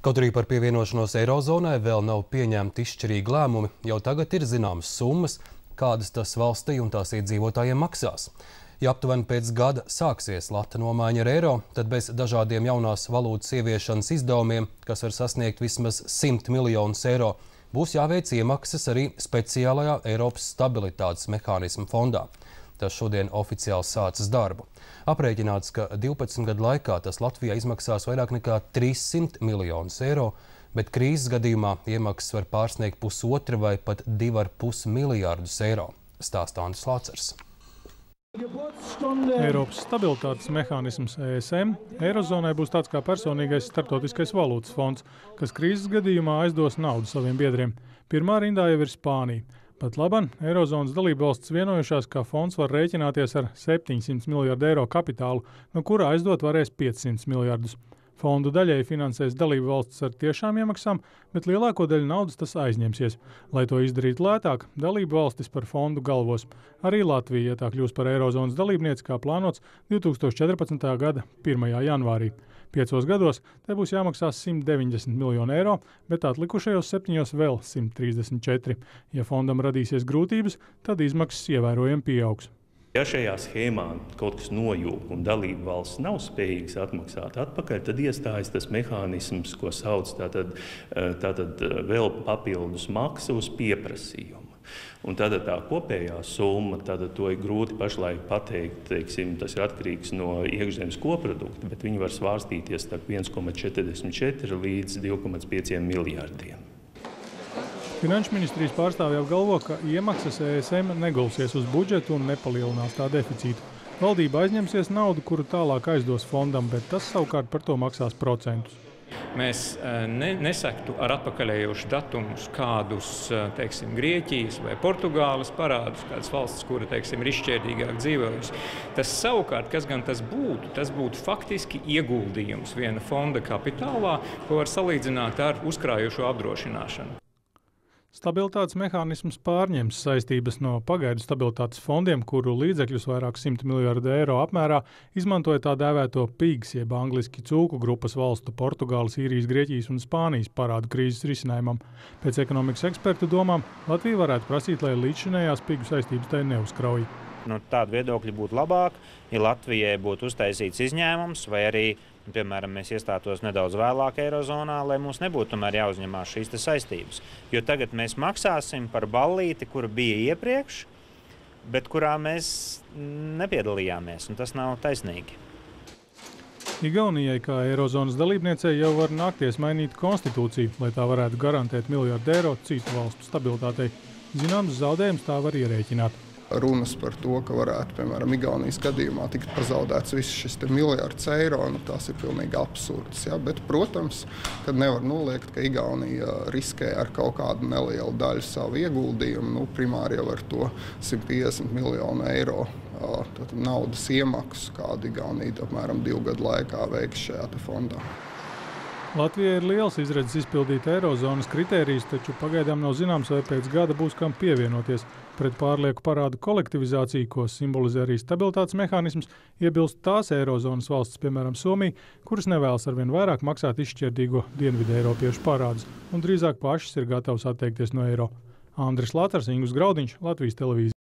Kaut arī par pievienošanos Eirozonai vēl nav pieņemti izšķirīgi lēmumi, jau tagad ir zināmas summas, kādas tas valstī un tās iedzīvotājiem maksās. Ja aptuveni pēc gada sāksies lata nomaiņa ar eiro, tad bez dažādiem jaunās valūtas ieviešanas izdevumiem, kas var sasniegt vismaz 100 miljonus eiro, būs jāveic iemaksas arī speciālajā Eiropas stabilitātes mehānisma fondā. Tas šodien oficiāli sācis darbu. Aprēķināts, ka 12 gadu laikā tas Latvijā izmaksās vairāk nekā 300 miljonus eiro, bet krīzes gadījumā iemaksas var pārsniegt 1,5 vai pat 2,5 miljārdus eiro, stāsta Andris Lācers. Eiropas stabilitātes mehānisms ESM Eirozonai būs tāds kā personīgais starptautiskais valūtas fonds, kas krīzes gadījumā aizdos naudu saviem biedriem. Pirmā rindā jau ir Spānija. Pat labam Eirozonas dalībvalstis vienojušās, ka fonds var rēķināties ar 700 miljardu eiro kapitālu, no kura aizdot varēs 500 miljardus. Fondu daļai finansēs dalībvalstis ar tiešām iemaksām, bet lielāko daļu naudas tas aizņemsies. Lai to izdarītu lētāk, dalībvalstis par fondu galvos. Arī Latvija, ja tā kļūs par Eirozonas dalībnieci, kā plānots 2014. gada 1. janvārī. 5 gados te būs jāmaksā 190 miljoni eiro, bet atlikušajos 7 vēl 134. Ja fondam radīsies grūtības, tad izmaksas ievērojami pieaugs. Ja šajā schēmā kaut kas nojūg un dalība valsts nav spējīgas atmaksāt atpakaļ, tad iestājas tas mehānisms, ko sauc tātad vēl papildus maksa uz pieprasījumu. Un tad tā kopējā summa, tad to ir grūti pašlaik pateikt, teiksim, tas ir atkarīgs no iekšzemes koprodukta, bet viņi var svārstīties starp 1,44 līdz 2,5 miljārdiem. Finanšu ministrijas pārstāvji apgalvo, ka iemaksas ESM negulsies uz budžetu un nepalielinās tā deficītu. Valdība aizņemsies naudu, kuru tālāk aizdos fondam, bet tas savukārt par to maksās procentus. Mēs nesektu ar atpakaļējošu datumus kādus, teiksim, Grieķijas vai Portugāles parādus, kādas valstis, kura, teiksim, ir izšķērdīgāk dzīvojusi. Tas savukārt, kas gan tas būtu faktiski ieguldījums viena fonda kapitālā, ko var salīdzināt ar uzkrājošo apdrošināšanu. Stabilitātes mehānisms pārņems saistības no pagaidu stabilitātes fondiem, kuru līdzekļus vairāk 100 miljardu eiro apmērā izmantoja tā dēvēto PIGS, jeb angliski cūku grupas valstu Portugāles, Īrijas, Grieķijas un Spānijas parādu krīzes risinājumam. Pēc ekonomikas ekspertu domām Latvija varētu prasīt, lai līdzšinējās PIGu saistības tai neuzkrauj. No tāda viedokļa būtu labāk, ja Latvijai būtu uztaisīts izņēmums, vai arī, piemēram, mēs iestātos nedaudz vēlāk Eirozonā, lai mums nebūtu tomēr jāuzņemās šīs saistības. Jo tagad mēs maksāsim par ballīti, kura bija iepriekš, bet kurā mēs nepiedalījāmies, un tas nav taisnīgi. Igaunijai kā Eirozonas dalībniecei jau var nākties mainīt konstitūciju, lai tā varētu garantēt miljardu eiro citu valstu stabilitātei. Zināms zaudējums tā var ierēķināt. Runas par to, ka varētu, piemēram, Igaunijas gadījumā tikt pazaudēts viss šis miljards eiro, tās ir pilnīgi absurdas. Ja? Bet, protams, kad nevar noliegt, ka Igaunija riskē ar kaut kādu nelielu daļu savu ieguldījumu, primāri jau ar to 150 miljonu eiro naudas iemaksu, kādu Igaunija apmēram 2 gadu laikā veiks šajā fondā. Latvijai ir liels izredzes izpildīt Eirozonas kritērijus, taču pagaidām nav zināms, vai pēc gada būs kam pievienoties. Pret pārlieku parādu kolektivizāciju, ko simbolizē arī stabilitātes mehānisms, iebilst tās Eirozonas valstis, piemēram Somija, kuras nevēlas arvien vairāk maksāt izšķirdīgo dienvidu eiropiešu parādus un drīzāk pašas ir gatavas atteikties no eiro. Andris Lācers, Ingus Graudiņš, Latvijas televīzija.